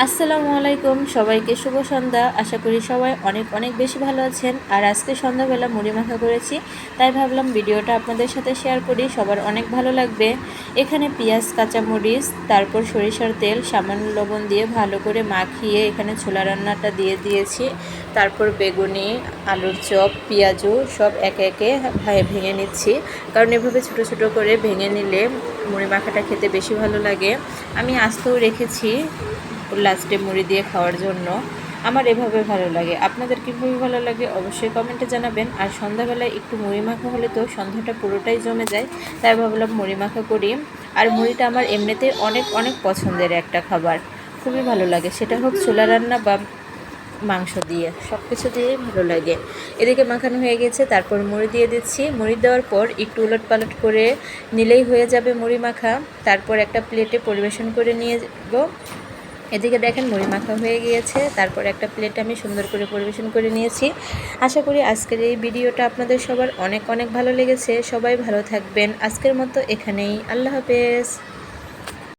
আসসালামু আলাইকুম, সবাইকে শুভ সন্ধ্যা। আশা করি সবাই অনেক অনেক বেশি ভালো আছেন। আর আজকে সন্ধ্যাবেলা মুড়ি মাখা করেছি, তাই ভাবলাম ভিডিওটা আপনাদের সাথে শেয়ার করি, সবার অনেক ভালো লাগবে। এখানে পেঁয়াজ, কাঁচামরিচ, তারপর সরিষার তেল, সামান্য লবণ দিয়ে ভালো করে মাখিয়ে এখানে ছোলা রান্নাটা দিয়ে দিয়েছি। তারপর বেগুনি, আলুর চপ, পেঁয়াজু সব একে একে ভেঙে নিচ্ছি, কারণ এভাবে ছোটো ছোটো করে ভেঙে নিলে মুড়ি মাখাটা খেতে বেশি ভালো লাগে। আমি আস্তেও রেখেছি লাস্টে মুড়ি দিয়ে খাওয়ার জন্য। আমার এভাবে ভালো লাগে, আপনাদের কীভাবে ভালো লাগে অবশ্যই কমেন্টে জানাবেন। আর সন্ধ্যাবেলায় একটু মুড়ি মাখা হলে তো সন্ধ্যাটা পুরোটাই জমে যায়, তাই ভাবলাম মুড়ি মাখা করি। আর মুড়িটা আমার এমনিতেই অনেক অনেক পছন্দের একটা খাবার, খুবই ভালো লাগে, সেটা হোক ছোলা রান্না বা মাংস দিয়ে, সব কিছু দিয়েই ভালো লাগে। এদিকে মাখানো হয়ে গেছে, তারপর মুড়ি দিয়ে দিচ্ছি। মুড়ি দেওয়ার পর একটু উলট পালট করে নিলেই হয়ে যাবে মুড়ি মাখা। তারপর একটা প্লেটে পরিবেশন করে নিয়ে যাব। এদিকে দেখেন মুড়ি মাখা হয়ে গিয়েছে, তারপর একটা প্লেটে আমি সুন্দর করে পরিবেশন করে নিয়েছি। আশা করি আজকের এই ভিডিওটা আপনাদের সবার অনেক অনেক ভালো লেগেছে। সবাই ভালো থাকবেন। আজকের মতো এখানেই, আল্লাহ হাফেজ।